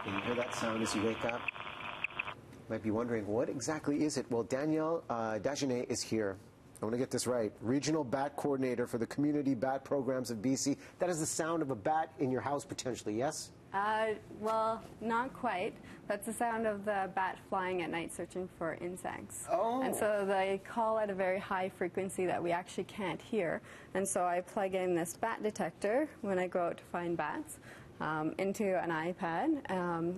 Can you hear that sound as you wake up? Might be wondering, what exactly is it? Well, Danielle Dagenet is here. I want to get this right. Regional Bat Coordinator for the Community Bat Programs of BC. That is the sound of a bat in your house, potentially, yes? Well, not quite. That's the sound of the bat flying at night searching for insects. Oh. And so they call at a very high frequency that we actually can't hear. And so I plug in this bat detector when I go out to find bats into an iPad,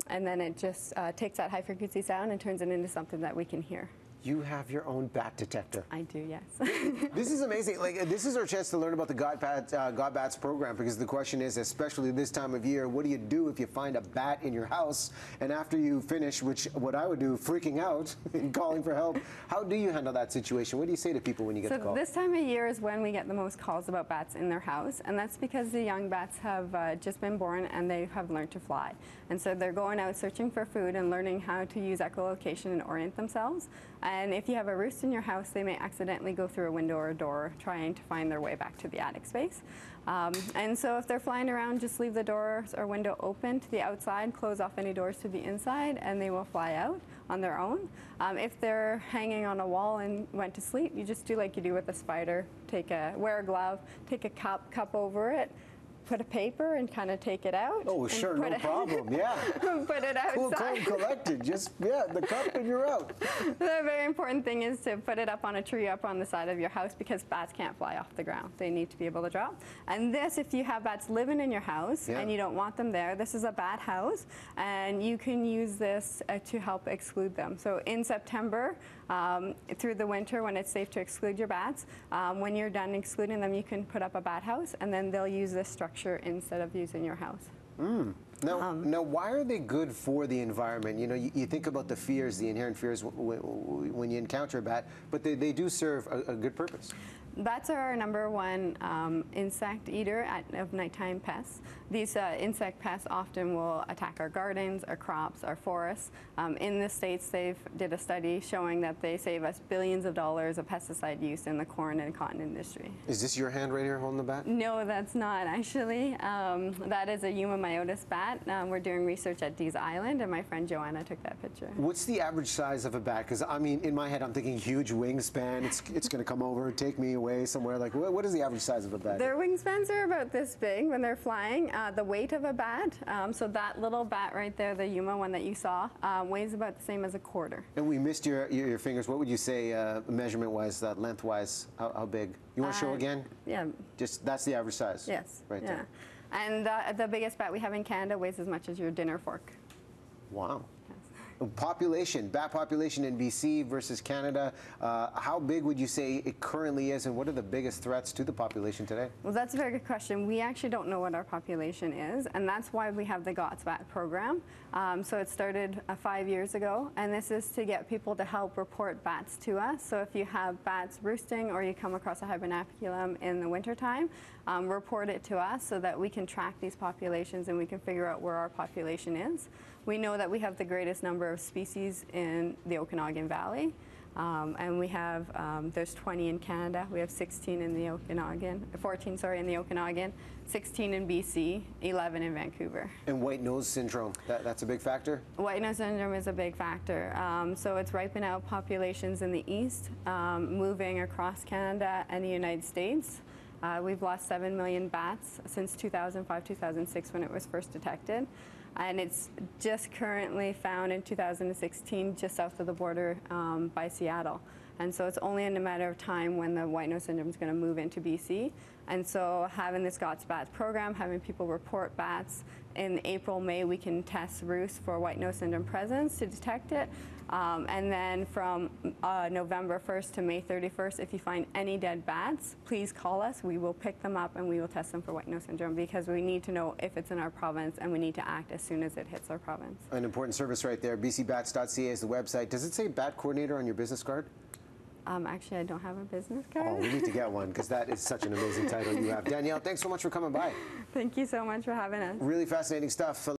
and then it just takes that high frequency sound and turns it into something that we can hear. You have your own bat detector. I do, yes. This is amazing. Like, this is our chance to learn about the Got Bats program, because the question is, especially this time of year, what do you do if you find a bat in your house, and after you finish, what I would do, freaking out and calling for help, how do you handle that situation? What do you say to people when you get the call? So this time of year is when we get the most calls about bats in their house, and that's because the young bats have just been born and they have learned to fly. And so they're going out searching for food and learning how to use echolocation and orient themselves. And if you have a roost in your house, they may accidentally go through a window or a door trying to find their way back to the attic space. And so if they're flying around, just leave the doors or window open to the outside, close off any doors to the inside, and they will fly out on their own. If they're hanging on a wall and went to sleep, you just do like you do with a spider. Wear a glove, take a cup over it, put a paper and kind of take it out. Oh, sure, no problem, yeah. Put it outside. Cool, calm, collected, just, yeah, the cup and you're out. The very important thing is to put it up on a tree up on the side of your house, because bats can't fly off the ground. They need to be able to drop. And this, if you have bats living in your house and you don't want them there, this is a bat house, and you can use this to help exclude them. So in September, through the winter, when it's safe to exclude your bats, when you're done excluding them, you can put up a bat house, and then they'll use this structure instead of using your house. Now, why are they good for the environment? You know, you think about the fears, the inherent fears when you encounter a bat, but they do serve a good purpose. Bats are our #1 insect eater of nighttime pests. These insect pests often will attack our gardens, our crops, our forests. In the States, they did a study showing that they save us billions of dollars of pesticide use in the corn and cotton industry. Is this your hand right here holding the bat? No, that's not actually. That is a Yuma myotis bat. We're doing research at Dease Island, and my friend Joanna took that picture. What's the average size of a bat? Because, I mean, in my head, I'm thinking huge wingspan. It's going to come over, take me away somewhere. Like, what is the average size of a bat? Their wingspans are about this big when they're flying. The weight of a bat, so that little bat right there, the Yuma one that you saw, weighs about the same as a quarter. And we missed your fingers. What would you say measurement-wise, length-wise, how big? You want to show again? Yeah. Just, that's the average size? Yes. Right there. And the biggest bat we have in Canada weighs as much as your dinner fork. Wow. Population, bat population in BC versus Canada, how big would you say it currently is, and what are the biggest threats to the population today? Well, that's a very good question. We actually don't know what our population is, and that's why we have the GOTS Bat program. So it started 5 years ago, and this is to get people to help report bats to us. So if you have bats roosting or you come across a hibernaculum in the wintertime, report it to us so that we can track these populations and we can figure out where our population is. We know that we have the greatest number of species in the Okanagan Valley, and we have, there's 20 in Canada, we have 16 in the Okanagan, 14, sorry, in the Okanagan, 16 in BC, 11 in Vancouver. And white nose syndrome, that's a big factor? White nose syndrome is a big factor. So it's wiping out populations in the east, moving across Canada and the United States. We've lost 7 million bats since 2005, 2006 when it was first detected. And it's just currently found in 2016 just south of the border by Seattle. And so it's only in a matter of time when the white nose syndrome is going to move into BC. And so having this GOTS Bats program, having people report bats, in April, May, we can test roosts for white nose syndrome presence to detect it. And then from November 1st to May 31st, if you find any dead bats, please call us. We will pick them up and we will test them for white nose syndrome, because we need to know if it's in our province and we need to act as soon as it hits our province. An important service right there. bcbats.ca is the website. Does it say Bat Coordinator on your business card? Actually, I don't have a business card. Oh, we need to get one, because that is such an amazing title you have. Danielle, thanks so much for coming by. Thank you so much for having us. Really fascinating stuff.